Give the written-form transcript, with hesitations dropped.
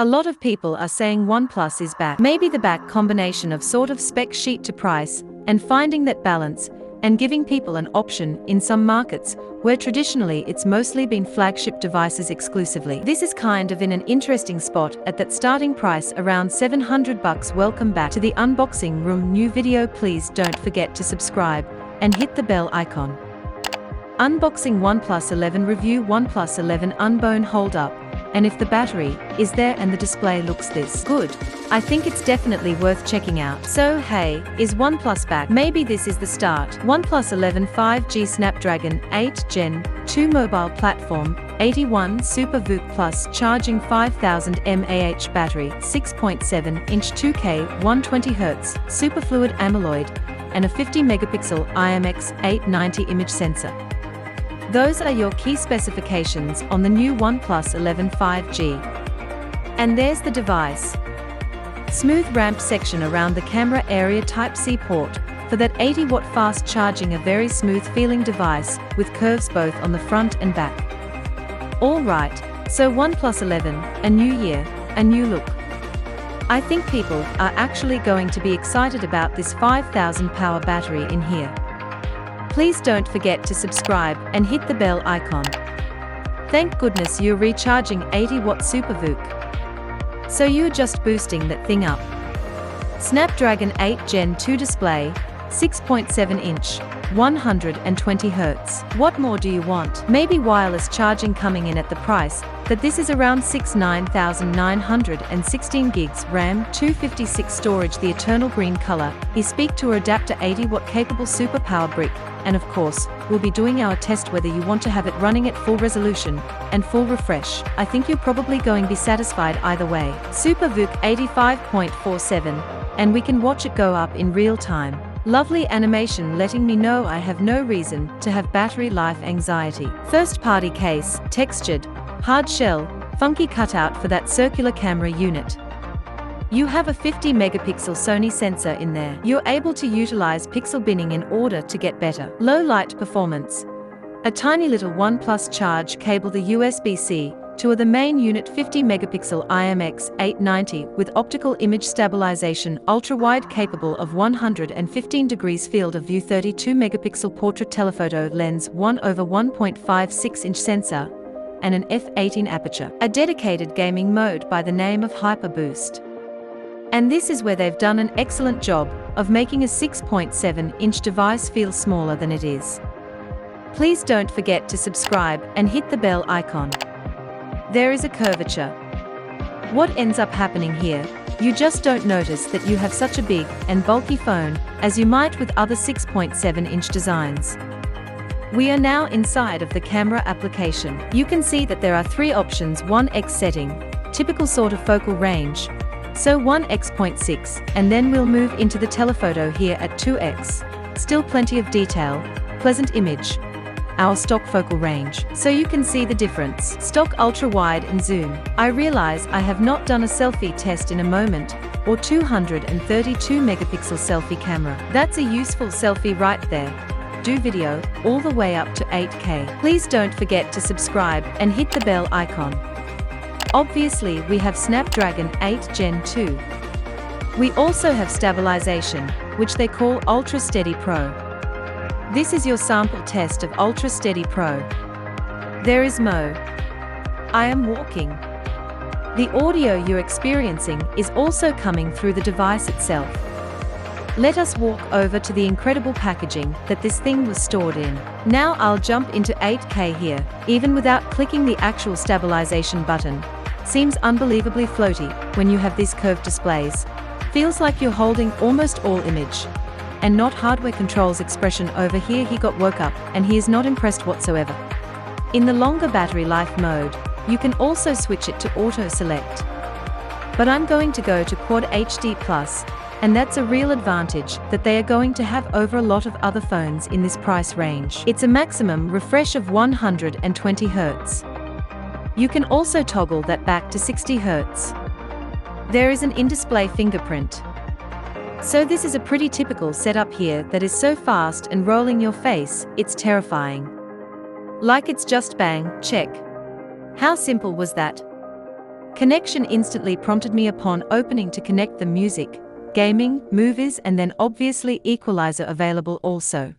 A lot of people are saying OnePlus is back. Maybe the back combination of sort of spec sheet to price, and finding that balance, and giving people an option in some markets, where traditionally it's mostly been flagship devices exclusively. This is kind of in an interesting spot at that starting price around $700. Welcome back to the unboxing room. New video, please don't forget to subscribe, and hit the bell icon. Unboxing OnePlus 11 review. OnePlus 11 unbone hold up. And if the battery is there and the display looks this good, I think it's definitely worth checking out. So hey, is OnePlus back? Maybe this is the start. OnePlus 11 5G Snapdragon 8 Gen 2 mobile platform, 81 Super VOOC Plus charging, 5000 mAh battery, 6.7-inch 2K 120Hz superfluid AMOLED, and a 50 megapixel IMX890 image sensor. Those are your key specifications on the new OnePlus 11 5G. And there's the device. Smooth ramp section around the camera area, Type-C port for that 80-watt fast charging, a very smooth feeling device with curves both on the front and back. Alright, so OnePlus 11, a new year, a new look. I think people are actually going to be excited about this 5000 power battery in here. Please don't forget to subscribe and hit the bell icon. Thank goodness you're recharging 80-watt Super VOOC. So you're just boosting that thing up. Snapdragon 8 Gen 2 display, 6.7-inch, 120Hz. What more do you want? Maybe wireless charging coming in at the price that this is around 9,916 gigs RAM, 256 storage, the eternal green color, speak to adapter, 80-watt capable superpower brick, and of course, we'll be doing our test whether you want to have it running at full resolution and full refresh. I think you're probably going to be satisfied either way. Super VOOC 85.47, and we can watch it go up in real time. Lovely animation letting me know I have no reason to have battery life anxiety. First party case, textured, hard shell, funky cutout for that circular camera unit. You have a 50 megapixel Sony sensor in there. You're able to utilize pixel binning in order to get better low light performance. A tiny little OnePlus charge cable, the USB-C to the main unit, 50 megapixel IMX890 with optical image stabilization, ultra wide capable of 115 degrees field of view, 32 megapixel portrait telephoto lens, 1/1.56-inch sensor, and an f/18 aperture. A dedicated gaming mode by the name of Hyper Boost. And this is where they've done an excellent job of making a 6.7-inch device feel smaller than it is. Please don't forget to subscribe and hit the bell icon. There is a curvature. What ends up happening here? You just don't notice that you have such a big and bulky phone, as you might with other 6.7-inch designs. We are now inside of the camera application. You can see that there are three options: 1x setting, typical sort of focal range, so 1x.6, and then we'll move into the telephoto here at 2x. Still plenty of detail, pleasant image. Our stock focal range, so you can see the difference. Stock ultra wide and zoom. I realize I have not done a selfie test in a moment, or 232 megapixel selfie camera. That's a useful selfie right there. Do video, all the way up to 8K. Please don't forget to subscribe and hit the bell icon. Obviously we have Snapdragon 8 Gen 2. We also have stabilization, which they call Ultra Steady Pro. This is your sample test of Ultra Steady Pro. There is Mo. I am walking. The audio you're experiencing is also coming through the device itself. Let us walk over to the incredible packaging that this thing was stored in. Now I'll jump into 8K here, even without clicking the actual stabilization button. Seems unbelievably floaty when you have these curved displays. Feels like you're holding almost all image. And not hardware controls expression over here. He got woke up and he is not impressed whatsoever. In the longer battery life mode, you can also switch it to auto select. But I'm going to go to Quad HD Plus, and that's a real advantage that they are going to have over a lot of other phones in this price range. It's a maximum refresh of 120 Hz. You can also toggle that back to 60 Hz. There is an in-display fingerprint. So this is a pretty typical setup here that is so fast and rolling your face, it's terrifying. Like it's just bang, check. How simple was that? Connection instantly prompted me upon opening to connect the music, gaming, movies, and then obviously equalizer available also.